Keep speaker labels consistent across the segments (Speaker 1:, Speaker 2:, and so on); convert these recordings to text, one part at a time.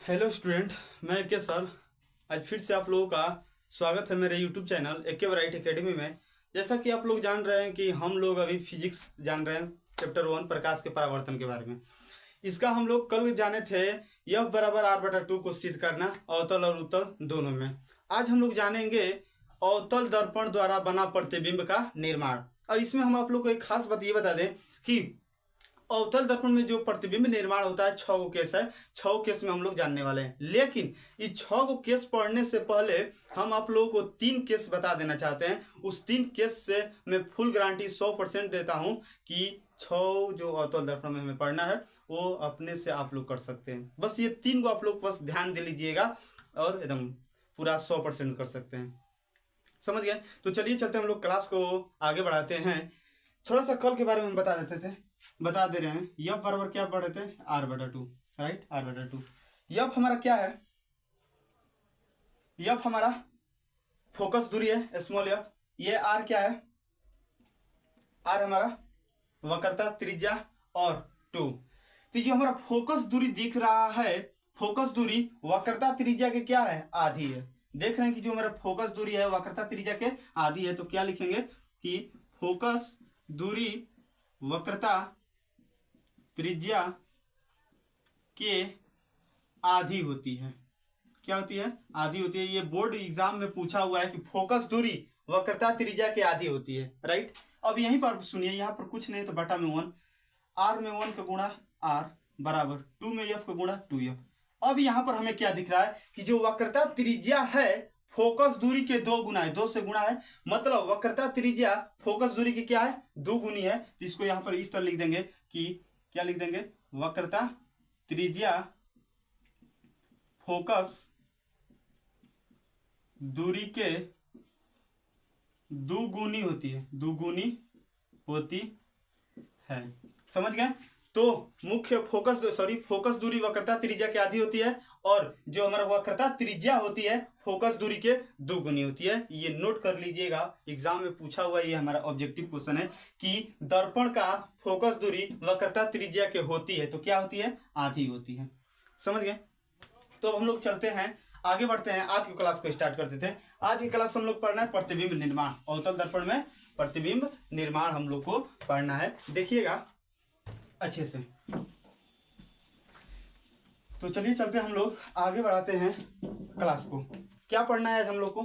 Speaker 1: Hello student, मैं के sir. आज फिर से आप लोगों का स्वागत है मेरे YouTube channel AK variety academy में। जैसा कि आप लोग जान रहे हैं कि हम लोग अभी फिजिक्स जान रहे हैं, चैप्टर 1 प्रकाश के परावर्तन के बारे में। इसका हम लोग कल जाने थे F बराबर r/2 को सिद्ध करना अवतल और उत्तल दोनों में। आज हम लोग जानेंगे अवतल दर्पण द्वारा बना प्रतिबिंब का निर्माण। और इसमें हम आप लोग को एक खास बात ये बता दें कि अवतल दर्पण में जो प्रतिबिंब निर्माण होता है 6 गो केस है। 6 केस में हम लोग जानने वाले हैं, लेकिन इस 6 गो केस पढ़ने से पहले हम आप लोगों को 3 केस बता देना चाहते हैं। उस 3 केस से मैं फुल गारंटी 100% देता हूं कि 6 जो अवतल दर्पण में हमें पढ़ना है वो अपने से आप लोग कर सकते हैं। बस ये 3 को आप लोग बस ध्यान दे लीजिएगा और एकदम पूरा 100% कर सकते हैं। समझ गए? तो चलिए चलते हम लोग क्लास को आगे बढ़ाते हैं। थोड़ा सा कल के बारे में बता दे रहे हैं। यफ बराबर क्या पढ़े थे? r/2, right, r/2। यफ हमारा क्या है? यफ हमारा फोकस दूरी है, स्मॉल एफ। ये आर क्या है? आर हमारा वक्रता त्रिज्या और 2। तो जो हमारा फोकस दूरी दिख रहा है, फोकस दूरी वक्रता त्रिज्या के क्या है? आधी है। देख रहे हैं कि जो हमारा फोकस दूरी है वक्रता त्रिज्या के आधी है। तो क्या लिखेंगे कि फोकस दूरी वक्रता त्रिज्या के आधी होती है। क्या होती है? आधी होती है। ये बोर्ड एग्जाम में पूछा हुआ है कि फोकस दूरी वक्रता त्रिज्या के आधी होती है, राइट। अब यहीं पर सुनिए, यहाँ पर कुछ नहीं तो बटा में 1, r में 1 का गुणा r बराबर 2 में f का गुणा 2f। अब यहाँ पर हमें क्या दिख रहा है कि जो वक्रता त्रिज्या है फोकस दूरी के 2 गुना है, 2 से गुणा है, मतलब वक्रता त्रिज्या फोकस दूरी की क्या है? 2 गुनी है। तो इसको यहाँ पर इस तरह लिख देंगे कि क्या लिख देंगे? वक्रता त्रिज्या फोकस दूरी के 2 गुनी होती है, 2 गुनी होती है। समझ गए? तो मुख्य फोकस दूरी वक्रता त्रिज्या के आधी होती है और जो हमारा वक्रता त्रिज्या होती है फोकस दूरी के 2 गुनी होती है। ये नोट कर लीजिएगा, एग्जाम में पूछा हुआ ये हमारा ऑब्जेक्टिव क्वेश्चन है कि दर्पण का फोकस दूरी वक्रता त्रिज्या के होती है तो क्या होती है? आधी होती है। समझ गए? तो अब हम लोग चलते हैं, आगे बढ़ते हैं, आज की क्लास को स्टार्ट करते थे। आज की क्लास हम लोग पढ़ना है प्रतिबिंब निर्माण। अवतल दर्पण में प्रतिबिंब निर्माण हम लोग को पढ़ना है, देखिएगा अच्छे से। तो चलिए चलते हैं, हम लोग आगे बढ़ाते हैं क्लास को। क्या पढ़ना है आज हम लोग को?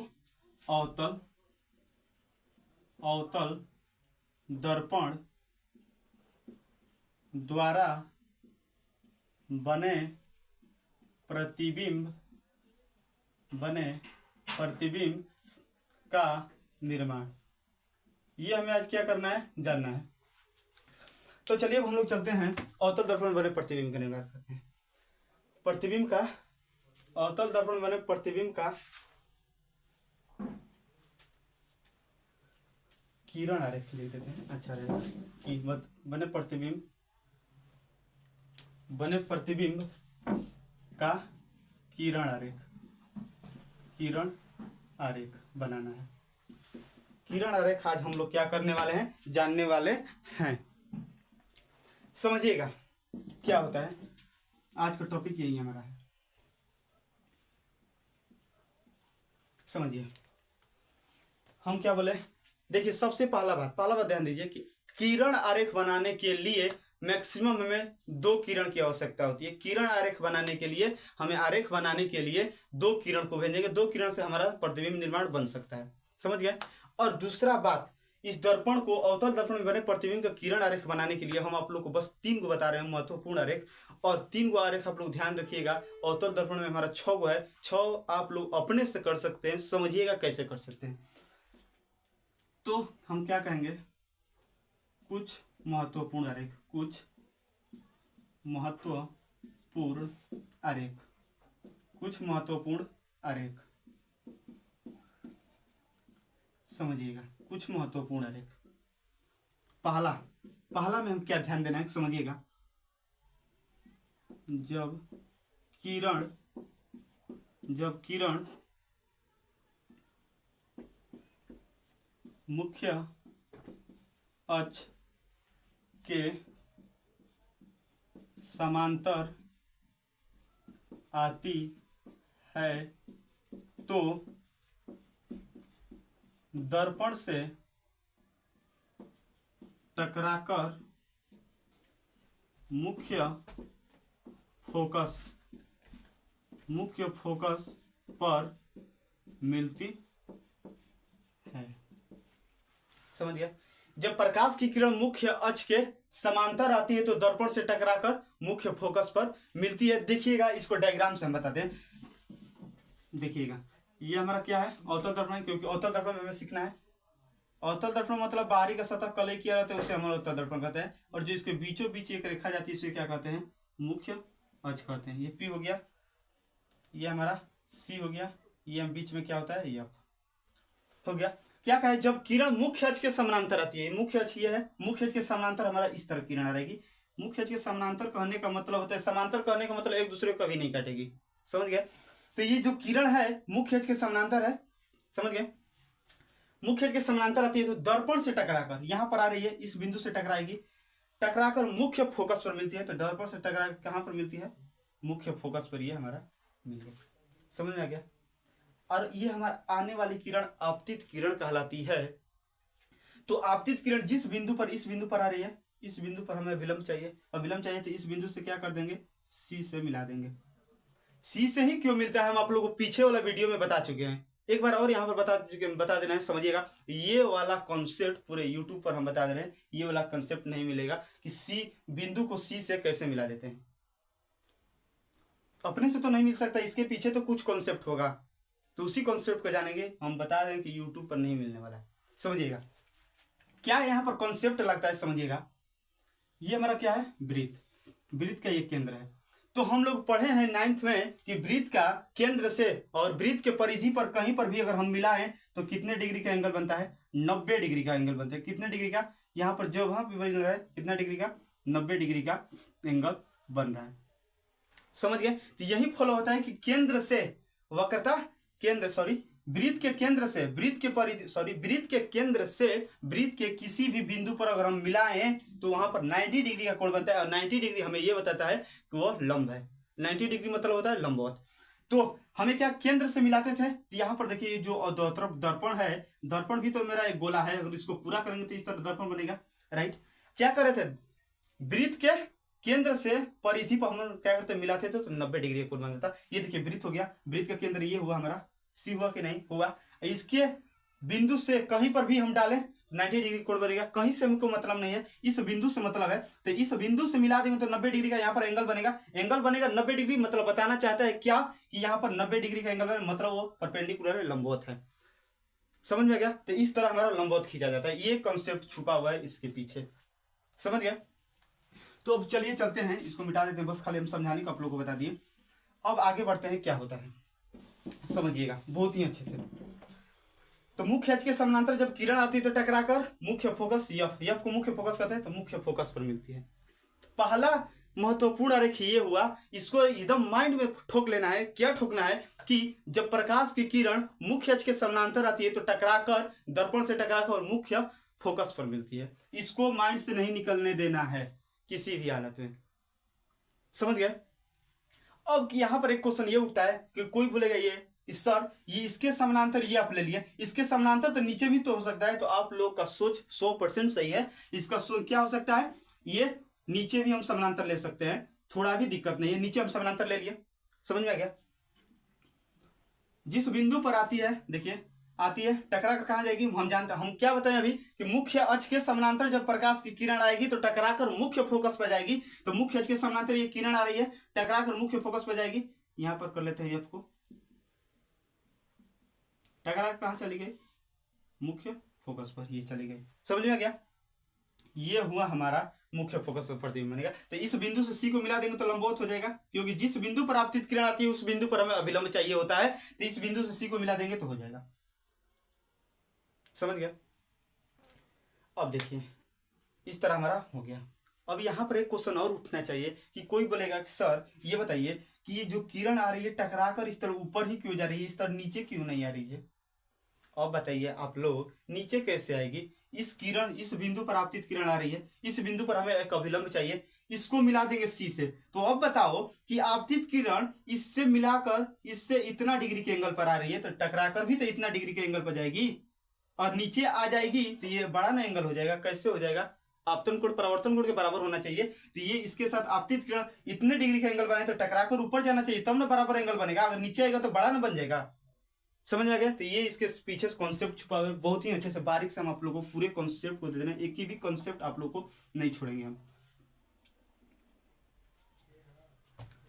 Speaker 1: अवतल दर्पण द्वारा बने प्रतिबिंब का निर्माण। ये हमें आज क्या करना है? जानना है। तो चलिए अब हम लोग चलते हैं अवतल दर्पण बने प्रतिबिंब का निर्माण करते हैं। प्रतिबिंब का, अवतल दर्पण बने प्रतिबिंब का किरण आरेख लिख देते हैं, अच्छा रहेगा कि बने प्रतिबिंब का किरण आरेख बनाना है। किरण आरेख आज हम लोग क्या करने वाले हैं? जानने वाले हैं। समझिएगा क्या होता है। आज का टॉपिक यही हमारा है, समझिए। हम क्या बोले? देखिए, सबसे पहला बात ध्यान दीजिए कि किरण आरेख बनाने के लिए मैक्सिमम हमें 2 किरण की आवश्यकता होती है। किरण आरेख बनाने के लिए हमें आरेख बनाने के लिए 2 किरण को भेजेंगे। 2 किरण से हमारा प्रतिबिंब निर्माण बन सकता है। समझ गए? और दूसरा बात, इस दर्पण को, अवतल दर्पण में बने प्रतिबिंब का किरण आरेख बनाने के लिए हम आप लोग को बस 3 को बता रहे हैं महत्वपूर्ण आरेख। और 3 गो आरेख आप लोग ध्यान रखिएगा। अवतल दर्पण में हमारा 6 गो है। 6 आप लोग अपने से कर सकते हैं, समझिएगा कैसे कर सकते हैं। तो हम क्या कहेंगे? कुछ महत्वपूर्ण आरेख, समझिएगा, कुछ महत्वपूर्ण आरेख। पहला में हम क्या ध्यान देना है, समझिएगा। जब किरण मुख्य अक्ष के समांतर आती है तो दर्पण से टकराकर मुख्य फोकस पर मिलती है। समझ गया? जब प्रकाश की किरण मुख्य अक्ष के समांतर आती है तो दर्पण से टकराकर मुख्य फोकस पर मिलती है। देखिएगा, इसको डायग्राम से हम बताते हैं। देखिएगा, ये हमारा क्या है, अवतल दर्पण, क्योंकि अवतल दर्पण में हमें सीखना है। अवतल दर्पण मतलब बाहरी का सतह कलई किया रहता है, उसे हम अवतल दर्पण कहते हैं। और जो इसके बीचों बीच एक रेखा जाती है इसे क्या कहते हैं, मुख्य अक्ष कहते हैं। ये P हो गया, ये हमारा C हो गया, ये हम बीच में क्या होता है, F हो गया। क्या कहे, जब किरण मुख्य अक्ष के समानांतर आती है, मुख्य अक्ष ये है, मुख्य अक्ष के समानांतर हमारा इस तरह किरण आ रहेगी। मुख्य अक्ष के समानांतर कहने का मतलब होता है, समांतर कहने का मतलब एक दूसरे को कभी नहीं काटेगी। समझ गए? तो ये जो किरण है मुख्य अक्ष के समानांतर है, समझ गए? मुख्य अक्ष के समानांतर आती है तो दर्पण से टकराकर यहां पर आ रही है, इस बिंदु से टकराएगी, टकराकर मुख्य फोकस पर मिलती है। तो दर्पण से टकरा कहां पर मिलती है, मुख्य फोकस पर। ये हमारा मिल गया। समझ में आ गया? और ये हमारा आने वाली किरण आपतित किरण कहलाती है। तो आपतित किरण जिस बिंदु पर, इस बिंदु पर आ रही है, इस बिंदु पर हमें विलंब चाहिए, और विलंब चाहिए तो इस बिंदु से क्या कर देंगे, C से मिला देंगे। C से ही क्यों मिलता है हम आप लोगों को पीछे वाला वीडियो में बता चुके हैं। एक बार और यहाँ पर बता देना है, समझिएगा। ये वाला कॉन्सेप्ट पूरे यूट्यूब पर हम बता दे रहे हैं। ये वाला कॉन्सेप्ट नहीं मिलेगा कि C बिंदु को C से कैसे मिला देते हैं। अपने से तो नहीं मिल सकता, इसके पीछे तो कुछ कॉन्सेप्ट होगा, तो उसी कॉन्सेप्ट को जानेंगे। हम बता दें कि यूट्यूब पर नहीं मिलने वाला है। समझिएगा क्या यहाँ पर कॉन्सेप्ट लगता है, समझिएगा। ये हमारा क्या है, वृत्त का ये केंद्र है। तो हम लोग पढ़े हैं 9th में कि वृत्त का केंद्र से और वृत्त के परिधि पर कहीं पर भी अगर हम मिलाएं तो कितने डिग्री का एंगल बनता है, 90 डिग्री का एंगल बनता है। कितने डिग्री का, यहाँ पर जो वहां पर बन रहा है कितना डिग्री का, 90 डिग्री का एंगल बन रहा है। समझ गए? तो यही फॉलो होता है कि केंद्र से वक्रता, वृत्त के केंद्र से, वृत्त के केंद्र से वृत्त के किसी भी बिंदु पर अगर हम मिलाएं तो वहां पर 90 डिग्री का कोण बनता है। और 90 डिग्री हमें यह बताता है कि वो लंब है। 90 डिग्री मतलब होता है लंबवत। तो हमें क्या केंद्र से मिलाते थे, तो यहाँ पर देखिए जो तरफ दर्पण है, दर्पण भी तो मेरा एक गोला है, अगर इसको पूरा करेंगे तो इस तरह दर्पण बनेगा, राइट। क्या कर रहे थे, वृत्त के केंद्र से परिधि पर हम क्या करते मिलाते थे तो 90 डिग्री का कोण बन जाता। ये देखिए वृत्त हो गया, वृत्त का केंद्र ये हुआ हमारा, C हुआ कि नहीं हुआ। इसके बिंदु से कहीं पर भी हम डालें 90 डिग्री कोण बनेगा। कहीं से हमको मतलब नहीं है, इस बिंदु से मतलब है। तो इस बिंदु से मिला देंगे तो 90 डिग्री का यहाँ पर एंगल बनेगा। 90 डिग्री मतलब बताना चाहता है क्या कि यहाँ पर 90 डिग्री का एंगल बने, मतलब वो परपेंडिकुलर है, लंबवत है। समझ में गया? तो इस तरह हमारा लंबवत खींचा जाता है। ये कॉन्सेप्ट छुपा हुआ है इसके पीछे। समझ गया? तो अब चलिए चलते हैं, इसको मिटा देते हैं, बस खाली हम समझाने को आप लोगों को बता दिए। अब आगे बढ़ते हैं, क्या होता है समझिएगा बहुत ही अच्छे से। तो मुख्य अक्ष के समानांतर जब किरण आती है तो टकराकर मुख्य फोकस, F को मुख्य फोकस कहते हैं, तो मुख्य फोकस पर मिलती है। पहला महत्वपूर्ण आरेख ये हुआ, इसको एकदम माइंड में ठोक लेना है। क्या ठोकना है कि जब प्रकाश की किरण मुख्य अक्ष के समानांतर आती है तो टकराकर, दर्पण से टकराकर मुख्य फोकस पर मिलती है। इसको माइंड से नहीं निकलने देना है किसी भी हालत में। समझ गए? अब यहां पर एक क्वेश्चन ये उठता है कि कोई बोलेगा ये सर ये इसके समानांतर, ये आप ले लिए, इसके समानांतर तो नीचे भी तो हो सकता है। तो आप लोग का सोच 100% सही है। इसका क्या हो सकता है, ये नीचे भी हम समानांतर ले सकते हैं, थोड़ा भी दिक्कत नहीं है। नीचे हम समानांतर ले लिए। समझ में आ गया? जिस बिंदु पर आती है, देखिए आती है, टकरा कर कहां जाएगी हम जानते हैं। हम क्या बताएं अभी कि मुख्य अक्ष के समानांतर जब प्रकाश की किरण आएगी तो टकराकर मुख्य फोकस पर जाएगी। तो मुख्य अक्ष के समानांतर ये किरण आ रही है, टकराकर मुख्य फोकस पर जाएगी। यहां पर कर लेते हैं F को, टकरा कहां चली गई, मुख्य फोकस पर ये चली गई। समझ में आ गया? ये हुआ हमारा मुख्य फोकस पर प्रतिबिंब बनेगा। तो इस बिंदु से C को मिला देंगे तो लंबवत हो जाएगा, क्योंकि जिस बिंदु पर आपतित किरण आती है उस बिंदु पर हमें अभिलंब चाहिए होता है। तो इस बिंदु से C को मिला देंगे तो हो जाएगा। समझ गया? अब देखिए इस तरह हमारा हो गया। अब यहां पर एक क्वेश्चन और उठना चाहिए कि कोई बोलेगा कि सर ये बताइए कि ये जो किरण आ रही है टकराकर इस तरह ऊपर ही क्यों जा रही है, इस तरह नीचे क्यों नहीं आ रही है। अब बताइए आप लोग, नीचे कैसे आएगी। इस बिंदु पर आपतित किरण आ रही है, इस बिंदु पर हमें एक अभिलंब चाहिए। इसको मिला देंगे सी से, तो अब बताओ कि आपतित किरण इससे मिलाकर इससे इतना डिग्री के एंगल पर आ रही है, तो टकराकर भी तो इतना डिग्री के एंगल पर जाएगी और नीचे आ जाएगी तो ये बड़ा ना एंगल हो जाएगा। कैसे हो जाएगा? आपतन कोण परावर्तन कोण के बराबर होना चाहिए, तो ये इसके साथ आपतित किरण इतने डिग्री का एंगल बने तो टकराकर ऊपर जाना चाहिए, तब ना बराबर एंगल बनेगा। अगर नीचे आएगा तो बड़ा ना बन जाएगा। समझ में आ गया? तो ये इसके पीछे कॉन्सेप्ट छुपा हुआ है, बहुत ही अच्छे से बारीक से हम आप लोगों को पूरे कॉन्सेप्ट को दे देना, एक ही भी कॉन्सेप्ट आप लोग को नहीं छोड़ेंगे हम।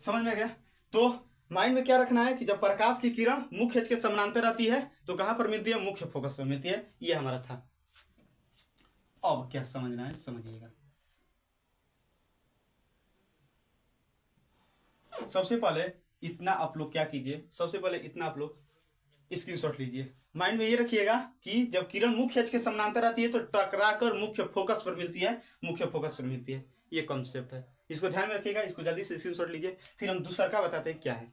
Speaker 1: समझ में आ गया? तो माइंड में क्या रखना है कि जब प्रकाश की किरण मुख्य अक्ष के समानांतर आती है तो कहां पर मिलती है? मुख्य फोकस पर मिलती है। ये हमारा था। अब क्या समझना है समझिएगा। सबसे पहले इतना आप लोग क्या कीजिए, सबसे पहले इतना आप लोग स्क्रीनशॉट लीजिए। माइंड में ये रखिएगा कि जब किरण मुख्य अक्ष के समानांतर आती है तो टकराकर मुख्य फोकस पर मिलती है, मुख्य फोकस पर मिलती है। ये कॉन्सेप्ट है, इसको ध्यान में रखिएगा। इसको जल्दी से स्क्रीनशॉट लीजिए, फिर हम दूसरा का बताते हैं क्या है।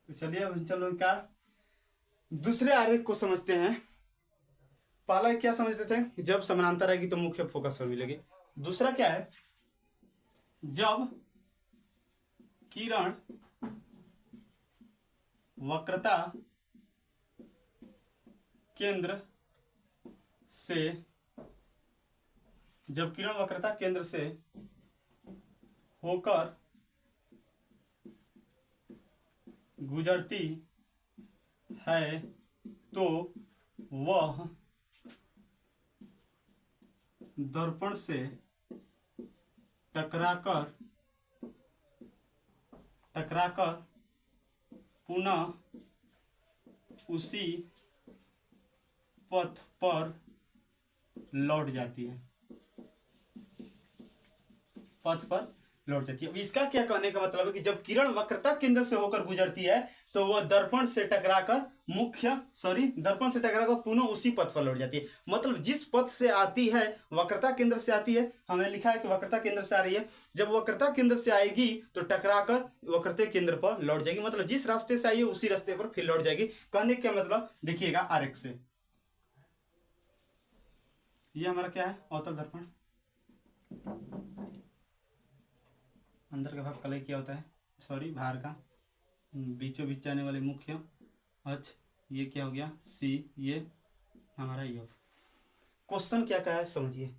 Speaker 1: चलिए अब चलो क्या दूसरे आरेख को समझते हैं। पहला क्या समझते थे? जब समानांतर आएगी तो मुख्य फोकस पर मिलेगी। दूसरा क्या है? जब किरण वक्रता केंद्र से, जब किरण वक्रता केंद्र से होकर गुजरती है तो वह दर्पण से टकराकर पुनः उसी पथ पर लौट जाती है, पथ पर लौट जाती है। अब इसका क्या कहने का मतलब है कि जब किरण वक्रता केंद्र से होकर गुजरती है तो वह दर्पण से टकराकर पुनः उसी पथ पर लौट जाती है। मतलब जिस पथ से आती है, वक्रता केंद्र से आती है, हमें लिखा है कि वक्रता केंद्र से आ रही है, जब वक्रता केंद्र से आएगी तो टकराकर वक्रता केंद्र पर लौट जाएगी। मतलब जिस रास्ते से आई है उसी रास्ते पर फिर लौट जाएगी। कहने का मतलब देखिएगा आरेख से, ये हमारा क्या है? अवतल दर्पण। अंदर का भाग कलई क्या होता है? सॉरी, बाहर का बीचों बीच जाने वाले मुख्य अक्ष, ये क्या हो गया? सी, ये हमारा ये। क्वेश्चन क्या कहा है समझिए।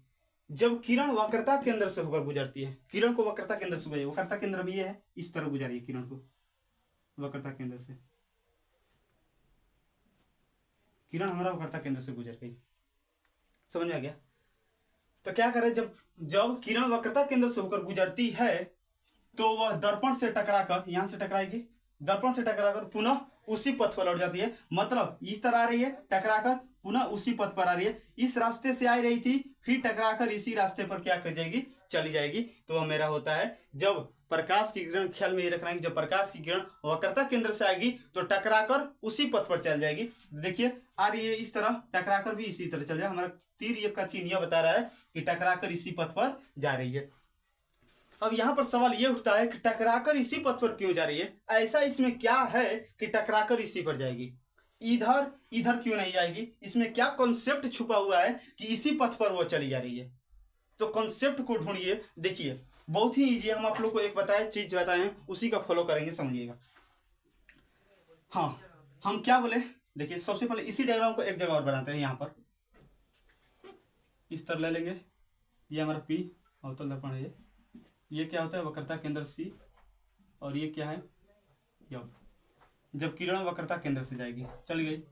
Speaker 1: जब किरण वक्रता केंद्र से होकर गुजरती है, किरण को वक्रता केंद्र से गुजरी, वक्रता केंद्र भी ये है, इस तरह गुजारी है किरण को वक्रता केंद्र से, किरण हमारा वक्रता केंद्र से गुजर गई। समझ में आ गया? तो क्या करें, जब किरण वक्रता केंद्र से होकर गुजरती है तो वह दर्पण से टकराकर, यहां से टकराएगी, दर्पण से टकराकर पुनः उसी पथ पर लौट जाती है। मतलब इस तरह आ रही है, टकराकर पुनः उसी पथ पर आ रही है। इस रास्ते से आ रही थी, फिर टकराकर इसी रास्ते पर क्या कर जाएगी? चली जाएगी। तो वह मेरा होता है जब प्रकाश की किरण, ख्याल में ये रखना है कि जब प्रकाश की किरण वक्रता केंद्र से आएगी तो टकराकर उसी पथ पर चल जाएगी। देखिए आ रही है इस तरह, टकराकर भी इसी तरह चल जाए। हमारा तीर ये का चिन्ह बता रहा है कि टकराकर इसी पथ पर जा रही है। अब यहां पर सवाल ये उठता है कि टकराकर इसी पथ पर क्यों जा रही है? ऐसा इसमें क्या है कि टकराकर इसी पर जाएगी, इधर इधर क्यों नहीं जाएगी? इसमें क्या कॉन्सेप्ट छुपा हुआ है कि इसी पथ पर वो चली जा रही है? तो कॉन्सेप्ट को ढूंढिए। देखिए बहुत ही इजी, हम आप लोग को एक चीज बताए उसी का फॉलो करेंगे, समझिएगा। हाँ, हम क्या बोले? देखिए सबसे पहले इसी डायग्राम को एक जगह और बनाते हैं। यहाँ पर इस तरह ले लेंगे, ये हमारा पी अवतल दर्पण है। ये क्या होता है? वक्रता केंद्र सी, और ये क्या है? जब किरण वक्रता केंद्र से जाएगी, चली गई।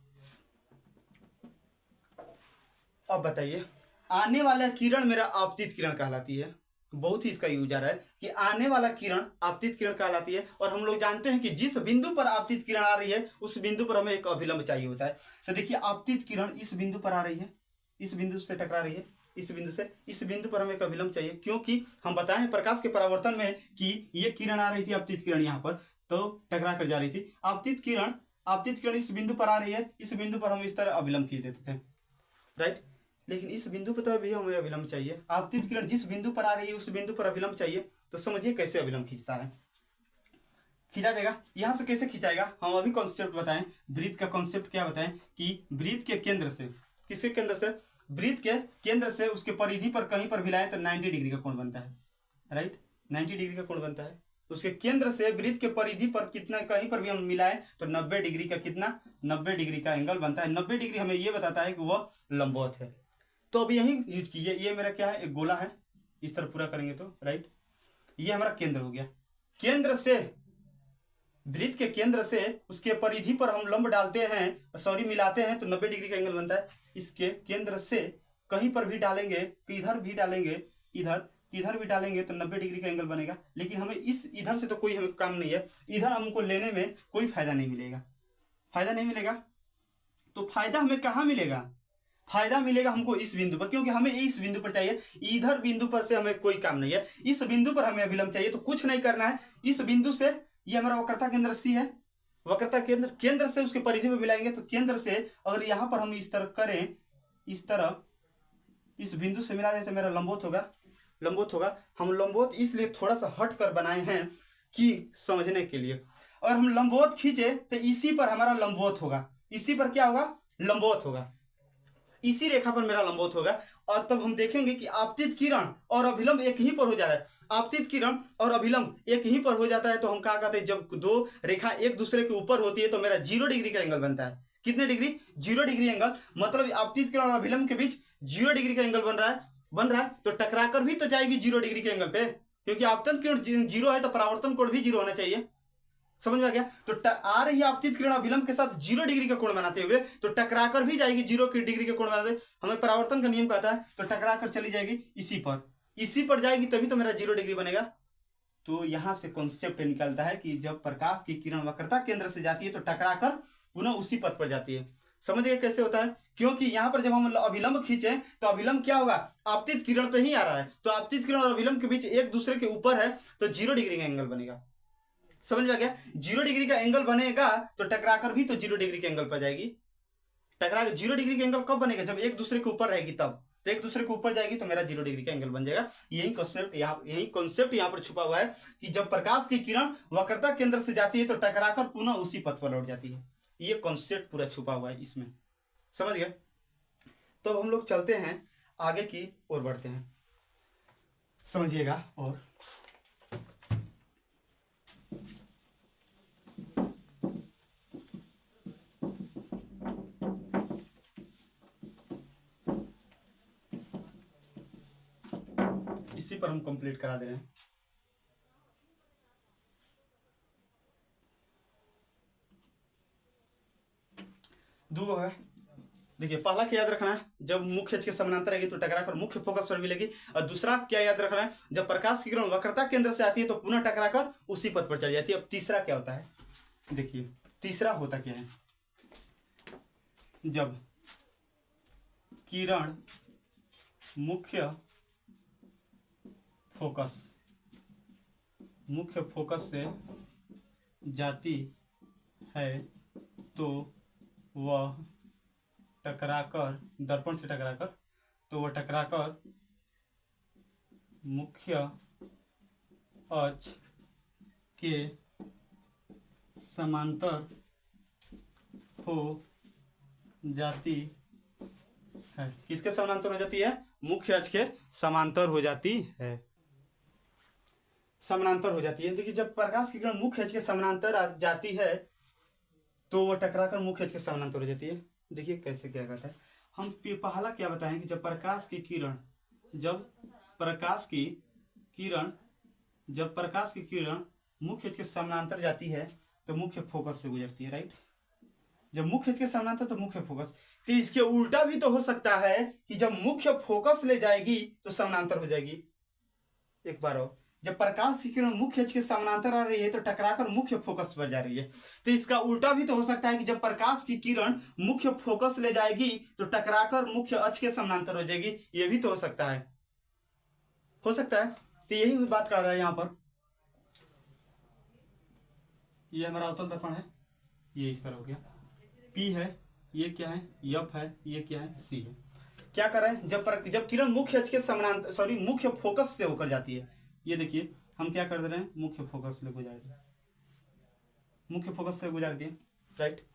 Speaker 1: अब बताइए, आने वाला किरण मेरा आपतित किरण कहलाती है। बहुत ही इसका यूज आ रहा है कि आने वाला किरण आपतित किरण कहलाती है। और हम लोग जानते हैं कि जिस बिंदु पर आपतित किरण आ रही है उस बिंदु पर हमें एक अभिलंब चाहिए होता है। तो देखिए आपतित किरण इस बिंदु पर आ रही है, इस बिंदु से टकरा रही है, इस बिंदु से, इस बिंदु पर हमें एक अभिलंब चाहिए, क्योंकि हम बताए हैं प्रकाश के परावर्तन में कि ये किरण आ रही थी, आपतित किरण यहाँ पर, तो टकरा कर जा रही थी। आपतित किरण इस बिंदु पर आ रही है, इस बिंदु पर हम इस तरह अभिलंब खींच देते थे, राइट। लेकिन इस बिंदु पर तो भी हमें अभिलंब चाहिए। आपतित किरण जिस बिंदु पर आ रही है उस बिंदु पर अभिलंब चाहिए। तो समझिए कैसे अभिलंब खींचता है। खींचा जाएगा। यहाँ से कैसे खींचाएगा हम अभी कॉन्सेप्ट बताएं, वृत्त का कॉन्सेप्ट क्या बताएं कि वृत्त के केंद्र से, किसके केंद्र से, वृत्त के केंद्र से उसके परिधि पर कहीं पर भी लाए तो 90 डिग्री का कोण बनता है, राइट, 90 डिग्री का कोण बनता है। उसके केंद्र से वृत्त के परिधि पर कितना कहीं पर भी हम मिलाएं तो 90 डिग्री का कितना, 90 डिग्री का एंगल बनता है। 90 डिग्री हमें ये बताता है कि वह लंबवत है। तो अब यही यूज कीजिए, ये मेरा क्या है, एक गोला है, इस तरह पूरा करेंगे तो राइट, ये हमारा केंद्र हो गया। केंद्र से, वृत्त के केंद्र से उसके परिधि पर हम लंब डालते हैं, सॉरी मिलाते हैं तो 90 डिग्री का एंगल बनता है। इसके केंद्र से कहीं पर भी डालेंगे, इधर भी डालेंगे, इधर भी डालेंगे तो 90 डिग्री का एंगल बनेगा। लेकिन हमें इस इधर से तो कोई हमें काम नहीं है, इधर हमको लेने में कोई फायदा नहीं मिलेगा, फायदा नहीं मिलेगा। तो फायदा हमें कहाँ मिलेगा, फायदा मिलेगा हमको इस बिंदु पर, क्योंकि हमें इस बिंदु पर चाहिए, इधर बिंदु पर से हमें कोई काम नहीं है, इस बिंदु पर हमें अभिलंब चाहिए। तो कुछ नहीं करना है, इस बिंदु से, ये हमारा वक्रता केंद्र सी है, वक्रता केंद्र से उसके परिधि में मिलाएंगे तो केंद्र से अगर यहां पर हम इस तरह करें, इस तरह इस बिंदु से मिला दें तो मेरा लंबवत होगा, लंबवत होगा। हम लंबवत इसलिए थोड़ा सा हट कर बनाए हैं कि समझने के लिए, और हम लंबवत खींचे तो इसी पर हमारा लंबवत होगा, इसी पर क्या होगा, लंबवत होगा, इसी रेखा पर मेरा लंबवत होगा। और तब हम देखेंगे कि आपतित किरण और अभिलंब एक ही पर हो जा रहा है, आपतित किरण और अभिलंब एक ही पर हो जाता है तो हम क्या कहते हैं, जब दो रेखा एक दूसरे के ऊपर होती है तो मेरा 0 डिग्री का एंगल बनता है। कितने डिग्री, 0 डिग्री एंगल, मतलब आपतित किरण और अभिलंब के बीच 0 डिग्री का एंगल बन रहा है तो टकराकर भी तो जाएगी 0 डिग्री के एंगल पे, क्योंकि आपतन किरण 0 है तो परावर्तन कोण भी 0 होना चाहिए। समझ में आ गया। तो आ रही आपतित किरण अभिलंब के साथ 0 डिग्री का कोण बनाते हुए तो टकराकर भी जाएगी 0 डिग्री का कोण बनाते, हमें परावर्तन का नियम कहता है, तो टकराकर चली जाएगी इसी पर जाएगी तभी तो मेरा 0 डिग्री बनेगा। तो यहां से कॉन्सेप्ट निकलता है कि जब प्रकाश की किरण वक्रता केंद्र से जाती है तो टकराकर पुनः उसी पथ पर जाती है। समझ गए कैसे होता है, क्योंकि यहां पर जब हम अभिलंब खींचे तो अभिलंब क्या होगा, आपतित किरण पे ही आ रहा है, तो आपतित किरण और अभिलंब के बीच एक दूसरे के ऊपर है तो 0 डिग्री का एंगल बनेगा। समझ में आ गया, 0 डिग्री का एंगल बनेगा तो टकराकर भी तो 0 डिग्री के एंगल पर जाएगी। टकरा 0 डिग्री का एंगल कब बनेगा, जब एक दूसरे के ऊपर रहेगी तब, तो एक दूसरे के ऊपर जाएगी तो मेरा 0 डिग्री का एंगल बन जाएगा। यही कॉन्सेप्ट यहाँ पर छुपा हुआ है कि जब प्रकाश की किरण वक्रता केंद्र से जाती है तो टकराकर पुनः उसी पथ पर लौट जाती है। ये कॉन्सेप्ट पूरा छुपा हुआ है इसमें, समझ गए। तो हम लोग चलते हैं आगे की ओर बढ़ते हैं, समझिएगा। और इसी पर हम कंप्लीट करा दे रहे हैं। दो है, देखिए पहला क्या याद रखना है, जब मुख्य अक्ष के समानांतर रहेगी तो टकराकर मुख्य फोकस पर मिलेगी। और दूसरा क्या याद रखना है, जब प्रकाश की किरण वक्रता केंद्र से आती है तो पुनः टकराकर उसी पथ पर चली जाती है। अब तीसरा क्या होता है, देखिए तीसरा होता क्या है, जब किरण मुख्य फोकस से जाती है तो वह टकराकर, दर्पण से टकराकर, तो वह टकराकर मुख्य अक्ष के समांतर हो जाती है। किसके समानांतर हो जाती है, मुख्य अक्ष के समांतर हो जाती है, समानांतर हो जाती है। देखिए जब प्रकाश की किरण मुख्य अक्ष के समानांतर जाती है तो वह टकराकर मुख्य अक्ष के समानांतर हो जाती है। देखिए कैसे क्या कहता है, हम पहला क्या बताएं कि जब प्रकाश की किरण मुख्य अक्ष के समानांतर जाती है तो मुख्य फोकस से गुजरती है, राइट। जब मुख्य अक्ष के समानांतर तो मुख्य फोकस, तो इसके उल्टा भी तो हो सकता है कि जब मुख्य फोकस ले जाएगी तो समानांतर हो जाएगी। एक बार और, जब प्रकाश की किरण मुख्य अक्ष के समानांतर आ रही है तो टकराकर मुख्य फोकस पर जा रही है। तो इसका उल्टा भी तो हो सकता है कि जब प्रकाश की किरण मुख्य फोकस ले जाएगी तो टकराकर मुख्य अक्ष के समानांतर हो जाएगी। ये भी तो हो सकता है, तो यही बात कर रहा है यहाँ पर। ये हमारा अवतल दर्पण है, ये इस तरह हो गया, P है, ये क्या है, F है, ये क्या है, C है। क्या कर रहा है, जब किरण मुख्य अक्ष के समानांतर, मुख्य फोकस से होकर जाती है, ये देखिए हम क्या कर दे रहे हैं, मुख्य फोकस ले को जा रहे हैं, मुख्य फोकस से गुजार दिए, राइट।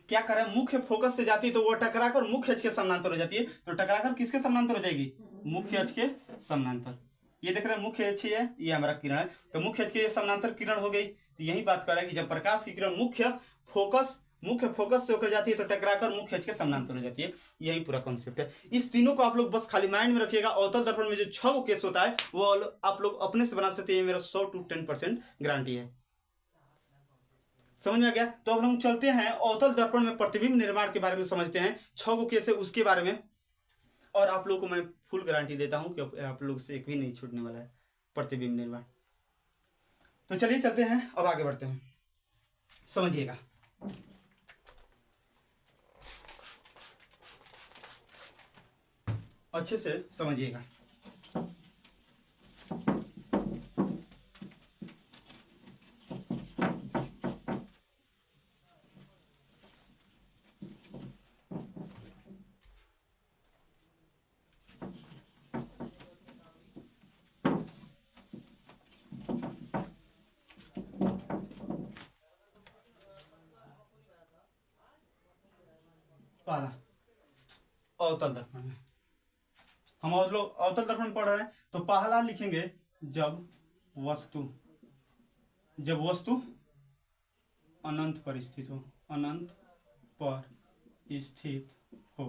Speaker 1: क्या करें, मुख्य फोकस से जाती है तो वो टकराकर मुख्य अक्ष के समानांतर हो जाती है। तो टकराकर किसके समानांतर हो जाएगी, मुख्य अक्ष के समानांतर। ये देख रहे हैं मुख्य अक्ष है, ये हमारा किरण है, तो मुख्य अक्ष के समानांतर किरण हो गई। तो यही बात कर रहा है कि जब प्रकाश की किरण मुख्य फोकस से होकर जाती है तो टकराकर मुख्य अक्ष के समानांतर हो जाती है। यही पूरा कॉन्सेप्ट है। इस तीनों को आप लोग बस खाली माइंड में रखिएगा। अवतल दर्पण में जो 6 केस होता है वो आप लोग अपने से बना सकते हैं। मेरा 100 to 10% गारंटी है। समझ में आ गया। तो अब हम चलते हैं अवतल दर्पण में प्रतिबिंब निर्माण के बारे में समझते हैं। 6 केस है उसके बारे में, और आप लोगों को मैं फुल गारंटी देता हूं कि आप लोग से एक भी नहीं छूटने वाला है प्रतिबिंब निर्माण। तो चलिए चलते हैं, अब आगे बढ़ते हैं, समझिएगा। अच्छे से समझिएगा। पहला अवतल दर्पण में हम और लोग अवतल दर्पण पढ़ रहे हैं। तो पहला लिखेंगे जब वस्तु अनंत पर स्थित हो, अनंत पर स्थित हो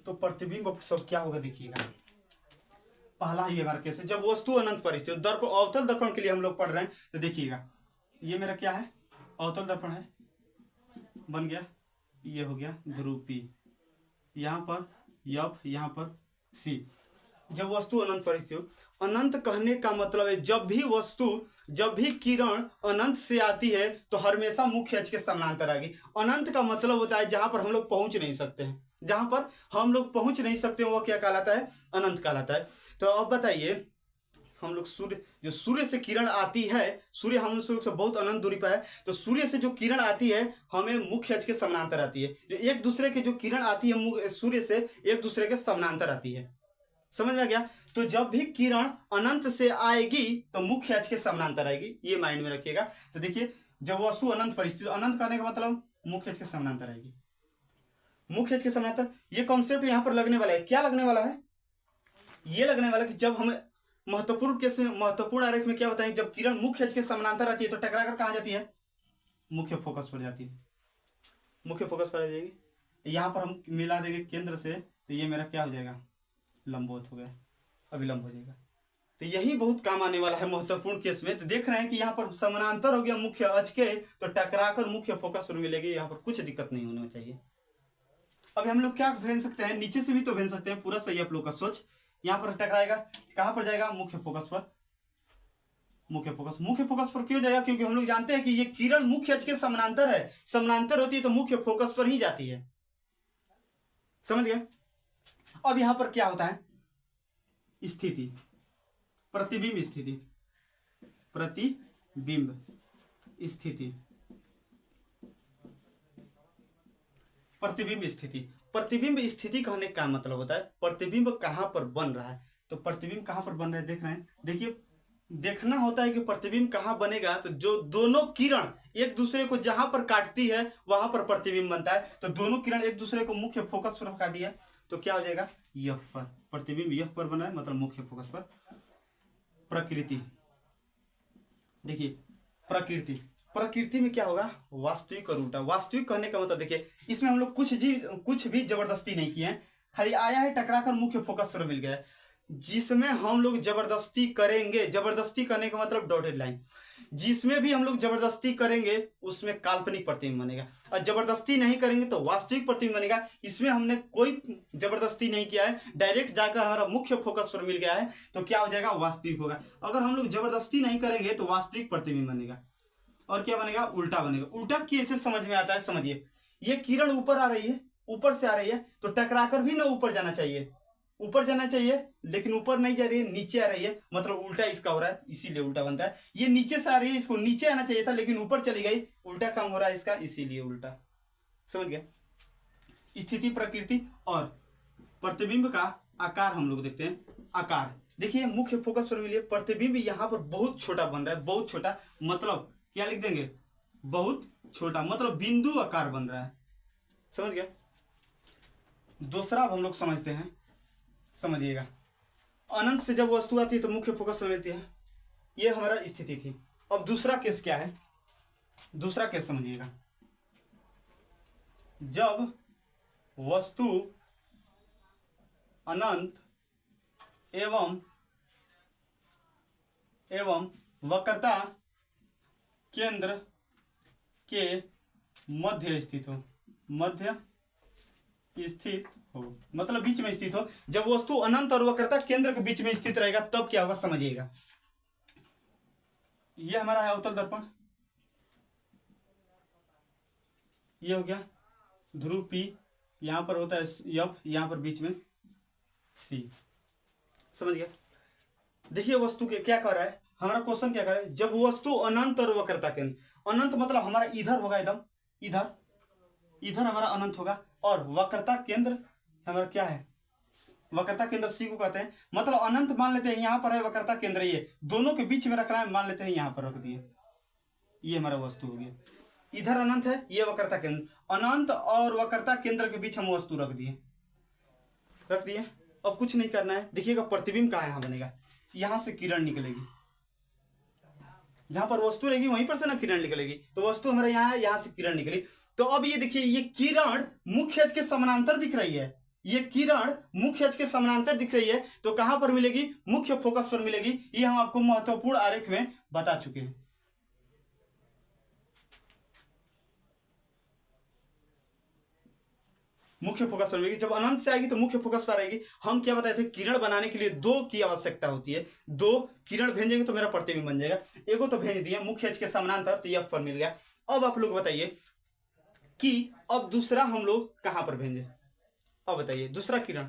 Speaker 1: तो प्रतिबिंब सब क्या होगा देखिएगा। पहला ही हमारा केस है, जब वस्तु अनंत पर स्थित हो। दर्पण अवतल दर्पण के लिए हम लोग पढ़ रहे हैं। तो देखिएगा ये मेरा क्या है, अवतल दर्पण है, बन गया। ये हो गया ध्रुव P, यहाँ पर F, यहाँ पर C। जब वस्तु अनंत पर स्थित हो, अनंत कहने का मतलब है जब भी किरण अनंत से आती है तो हमेशा मुख्य अक्ष के समानांतर आएगी। अनंत का मतलब होता है जहां पर हम लोग पहुंच नहीं सकते हैं, जहां पर हम लोग पहुंच नहीं सकते वो क्या कहलाता है, अनंत कहलाता है। तो अब बताइए, हम लोग सूर्य से किरण आती है, सूर्य हम लोग से बहुत अनंत दूरी पर है, तो सूर्य से जो किरण आती है हमें मुख्य अक्ष के समानांतर आती है। जो एक दूसरे के जो किरण आती है सूर्य से एक दूसरे के समानांतर आती है। समझ में आ गया। तो जब भी किरण अनंत से आएगी तो मुख्य अक्ष के समानांतर आएगी, ये माइंड में रखिएगा। तो देखिए जब वस्तु अनंत पर स्थित, अनंत करने का मतलब मुख्य अक्ष के समानांतर आएगी, मुख्य अक्ष के समानांतर। ये कॉन्सेप्ट यहाँ पर लगने वाला है। क्या लगने वाला है, ये लगने वाला है कि जब हमें महत्वपूर्ण आरेख में क्या बताएं, जब किरण मुख्य अक्ष के समानांतर आती है तो टकराकर कहाँ जाती है, मुख्य फोकस पर जाती है, मुख्य फोकस पर आ जाएगी। यहाँ पर हम मिला देंगे केंद्र से, तो ये मेरा क्या हो जाएगा, लंबवत हो गया, अभिलंब हो जाएगा। तो यही बहुत काम आने वाला है महत्वपूर्ण केस में। तो देख रहे हैं कि यहाँ पर समानांतर हो गया मुख्य अक्ष के, तो टकराकर मुख्य फोकस पर मिलेगी। यहाँ पर कुछ दिक्कत नहीं होना चाहिए। अब हम लोग क्या भेज सकते हैं, नीचे से भी तो भेज सकते हैं, पूरा सही आप लोग का सोच। यहाँ पर टकराएगा, कहां पर जाएगा, मुख्य फोकस पर। मुख्य फोकस पर क्यों जाएगा, क्योंकि हम लोग जानते हैं कि ये किरण मुख्य अक्ष के समानांतर है, समानांतर होती है तो मुख्य फोकस पर ही जाती है। समझ गए। अब यहां पर क्या होता है, स्थिति, प्रतिबिंब स्थिति, प्रतिबिंब स्थिति, प्रतिबिंब स्थिति। प्रतिबिंब स्थिति कहने का मतलब होता है प्रतिबिंब कहां पर बन रहा है। तो प्रतिबिंब कहां पर बन रहा है देख रहे हैं। देखिए देखना होता है कि प्रतिबिंब कहां बनेगा, तो जो दोनों किरण एक दूसरे को जहां पर काटती है वहां पर प्रतिबिंब बनता है। तो दोनों किरण एक दूसरे को मुख्य फोकस पर काटी है तो क्या हो जाएगा, F पर। प्रतिबिंब F पर बना है मतलब मुख्य फोकस पर। प्रकृति, देखिए प्रकृति में क्या होगा, वास्तविक और उल्टा। वास्तविक कहने का मतलब देखिए इसमें हम लोग कुछ भी जबरदस्ती नहीं किए हैं, खाली आया है टकराकर मुख्य फोकस पर मिल गया। जिसमें हम लोग जबरदस्ती करेंगे, जबरदस्ती करने का मतलब डॉटेड लाइन, जिसमें भी हम लोग जबरदस्ती करेंगे उसमें काल्पनिक प्रतिबिंब बनेगा, और जबरदस्ती नहीं करेंगे तो वास्तविक प्रतिबिंब बनेगा। इसमें हमने कोई जबरदस्ती नहीं किया है, डायरेक्ट जाकर हमारा मुख्य फोकस पर मिल गया है तो क्या हो जाएगा, वास्तविक होगा। अगर हम लोग जबरदस्ती नहीं करेंगे तो वास्तविक प्रतिबिंब बनेगा। और क्या बनेगा, उल्टा बनेगा। उल्टा कैसे समझ में आता है, समझिए। ये किरण ऊपर आ रही है, ऊपर से आ रही है तो टकराकर भी ना ऊपर जाना चाहिए, ऊपर जाना चाहिए, लेकिन ऊपर नहीं जा रही है, नीचे आ रही है, मतलब उल्टा इसका हो रहा है, इसीलिए उल्टा बनता है। ये नीचे से आ रही है, इसको नीचे आना चाहिए था लेकिन ऊपर चली गई, उल्टा काम हो रहा है इसका, इसीलिए उल्टा। समझ गया। स्थिति, प्रकृति और प्रतिबिंब का आकार हम लोग देखते हैं। आकार देखिए मुख्य फोकस पर मिलिए, प्रतिबिंब यहाँ पर बहुत छोटा बन रहा है, बहुत छोटा, मतलब क्या लिख देंगे, बहुत छोटा, मतलब बिंदु आकार बन रहा है। समझ गया। दूसरा अब हम लोग समझते हैं, समझिएगा। अनंत से जब वस्तु आती है तो मुख्य फोकस में मिलती है, ये हमारा स्थिति थी। अब दूसरा केस क्या है, दूसरा केस समझिएगा। जब वस्तु अनंत एवं वक्रता केंद्र के मध्य स्थित हो, मध्य स्थित हो, मतलब बीच में स्थित हो। जब वस्तु अनंत और वक्रता केंद्र के बीच में स्थित रहेगा तब क्या होगा, समझिएगा। ये हमारा है अवतल दर्पण, ये हो गया ध्रुव P, यहां पर होता है F, यहां पर बीच में C। समझ गया। देखिए वस्तु के क्या कर रहा है, हमारा क्वेश्चन क्या कर रहा है, जब वस्तु अनंत और वक्रता केंद्र, अनंत मतलब हमारा इधर होगा, एकदम इधर, इधर हमारा अनंत होगा, और वक्रता केंद्र हमारा क्या है, वक्रता केंद्र C को कहते हैं। मतलब अनंत मान लेते हैं यहां पर है, वक्रता केंद्र ये दोनों के बीच में रख रहा है, मान लेते हैं यहां पर रख दिए, ये हमारा वस्तु हो गया। इधर अनंत है, ये वक्रता केंद्र, अनंत और वक्रता केंद्र के बीच हम वस्तु रख दिए, रख दिए। अब कुछ नहीं करना है, देखिएगा प्रतिबिंब कहाँ यहाँ बनेगा, यहां से किरण निकलेगी, जहां पर वस्तु रहेगी वहीं पर से ना किरण निकलेगी, तो वस्तु हमारे यहाँ है, यहां से किरण निकली। तो अब ये देखिए, ये किरण मुख्य अक्ष के समानांतर दिख रही है, ये किरण मुख्य अक्ष के समानांतर दिख रही है, तो कहां पर मिलेगी, मुख्य फोकस पर मिलेगी। ये हम आपको महत्वपूर्ण आरेख में बता चुके हैं। मुख्य फोकस पर मिलेगी, जब अनंत से आएगी तो मुख्य फोकस पर आएगी। हम क्या बताए थे, किरण बनाने के लिए दो की आवश्यकता होती है, दो किरण भेजेंगे तो मेरा प्रतिबिंब बन जाएगा। एगो तो भेज दिया मुख्य अक्ष के समानांतर, तो F पर मिल गया। अब आप लोग बताइए कि अब दूसरा हम लोग कहां पर भेजें, अब बताइए दूसरा किरण,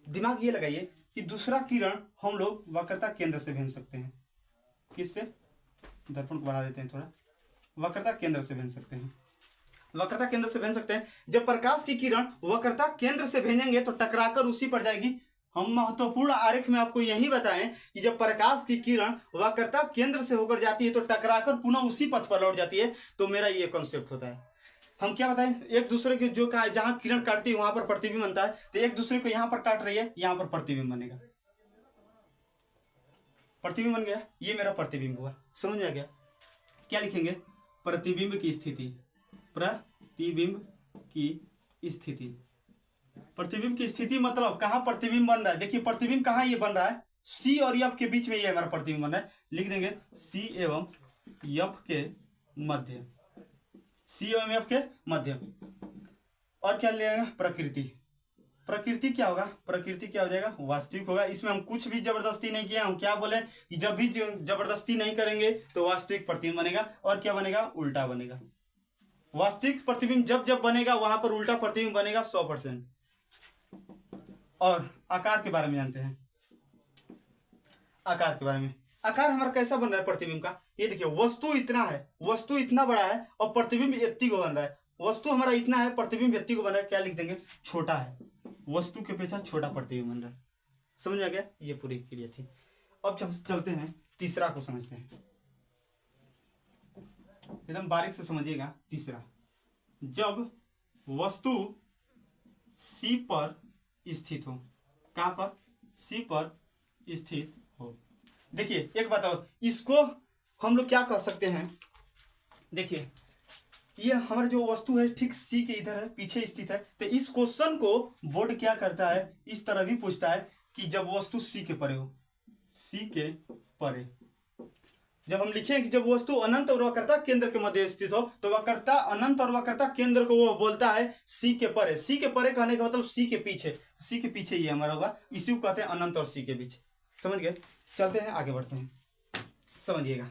Speaker 1: दिमाग ये लगाइए कि दूसरा किरण हम लोग वक्रता केंद्र से भेज सकते हैं। किससे, दर्पण को बढ़ा देते हैं थोड़ा, वक्रता केंद्र से भेज सकते हैं, वक्रता केंद्र से भेज सकते हैं। जब प्रकाश की किरण वक्रता केंद्र से भेजेंगे तो टकराकर उसी पर जाएगी। हम महत्वपूर्ण आरेख में आपको यही बताएं कि जब प्रकाश की किरण वक्रता केंद्र से होकर जाती है तो टकराकर पुनः उसी पथ पर लौट जाती है। तो मेरा ये कॉन्सेप्ट होता है। हम क्या बताएं, एक दूसरे के जो जहां किरण काटती है वहां पर प्रतिबिंब बनता है, तो एक दूसरे को यहां पर काट रही है, यहां पर प्रतिबिंब बनेगा, प्रतिबिंब बन गया, ये मेरा प्रतिबिंब हुआ। समझ में आ गया। क्या लिखेंगे, प्रतिबिंब की स्थिति, प्रतिबिंब की स्थिति, प्रतिबिंब की स्थिति मतलब कहां प्रतिबिंब बन रहा है। देखिए प्रतिबिंब कहां ये बन रहा है, C और F के बीच में ये हमारा प्रतिबिंब बन रहा है। लिख देंगे C एवं F के मध्य, C एवं F के मध्य। और क्या लेगा, प्रकृति, प्रकृति क्या होगा, प्रकृति क्या हो जाएगा, वास्तविक होगा। इसमें हम कुछ भी जबरदस्ती नहीं किया, हम क्या बोले कि जब भी जबरदस्ती नहीं करेंगे तो वास्तविक प्रतिबिंब बनेगा। और क्या बनेगा, उल्टा बनेगा। वास्तविक प्रतिबिंब जब जब बनेगा वहां पर उल्टा प्रतिबिंब बनेगा 100%। और आकार के बारे में जानते हैं, आकार के बारे में, आकार हमारा कैसा बन रहा है प्रतिबिंब का, ये देखिए वस्तु इतना है, वस्तु इतना बड़ा है और प्रतिबिंब इतनी को बन रहा है। वस्तु हमारा इतना है, प्रतिबिंब इतनी को बन रहा है, क्या लिख देंगे, छोटा है, वस्तु के अपेक्षा छोटा प्रतिबिंब बन रहा है। समझ में आ गया, ये पूरी क्रिया थी। अब चलते हैं तीसरा को समझते हैं, एकदम बारीक से समझिएगा। तीसरा, जब वस्तु C पर स्थित हो, कहां पर, C पर स्थित हो। देखिए एक बात और, इसको हम लोग क्या कह सकते हैं, देखिए ये हमारा जो वस्तु है ठीक C के इधर है, पीछे स्थित है। तो इस क्वेश्चन को बोर्ड क्या करता है, इस तरह भी पूछता है कि जब वस्तु C के परे हो, C के परे, जब हम लिखें कि जब वस्तु अनंत और वक्रता केंद्र के मध्य स्थित हो, तो वक्रता अनंत और वक्रता केंद्र को वो बोलता है C के परे। C के परे कहने का मतलब C के पीछे, C के पीछे ये हमारा होगा, इसी को कहते हैं अनंत और C के बीच। समझ गए। चलते हैं आगे बढ़ते हैं, समझिएगा।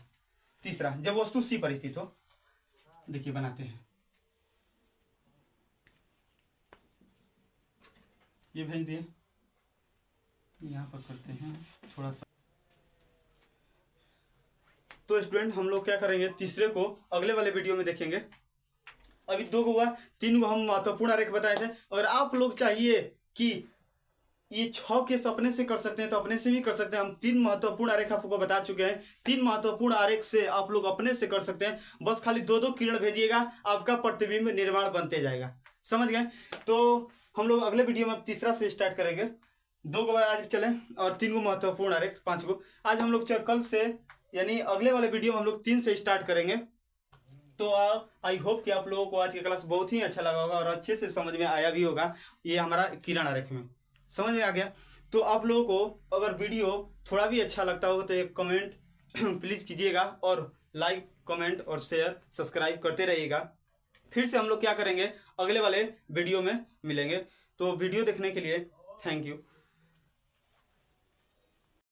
Speaker 1: तीसरा, जब वस्तु C पर स्थित हो, देखिए बनाते हैं, ये भेज दिए, यहां पर करते हैं थोड़ा सा। तो स्टूडेंट हम लोग क्या करेंगे, तीसरे को अगले वाले वीडियो में देखेंगे। अभी 2 को हुआ, 3 को हम महत्वपूर्ण आरेख बताए थे। और आप लोग चाहिए कि ये 6 केस अपने से कर सकते हैं तो अपने से भी कर सकते हैं। हम 3 महत्वपूर्ण आरेख आपको बता चुके हैं। 3 महत्वपूर्ण आरेख से आप लोग अपने से कर सकते हैं। बस खाली 2-2 किरण भेजिएगा, आपका प्रतिबिंब निर्माण बनते जाएगा। समझ गए? तो हम लोग अगले वीडियो में तीसरा से स्टार्ट करेंगे। 2 को आज चलें और 3 को महत्वपूर्ण आरेख, 5 को आज हम लोग कल से यानी अगले वाले वीडियो में हम लोग 3 से स्टार्ट करेंगे। तो आई होप कि आप लोगों को आज की क्लास बहुत ही अच्छा लगा होगा और अच्छे से समझ में आया भी होगा। ये हमारा किरण आरेख में समझ में आ गया। तो आप लोगों को अगर वीडियो थोड़ा भी अच्छा लगता हो तो एक कमेंट प्लीज़ कीजिएगा और लाइक, कमेंट और शेयर, सब्सक्राइब करते रहिएगा। फिर से हम लोग क्या करेंगे, अगले वाले वीडियो में मिलेंगे। तो वीडियो देखने के लिए थैंक यू।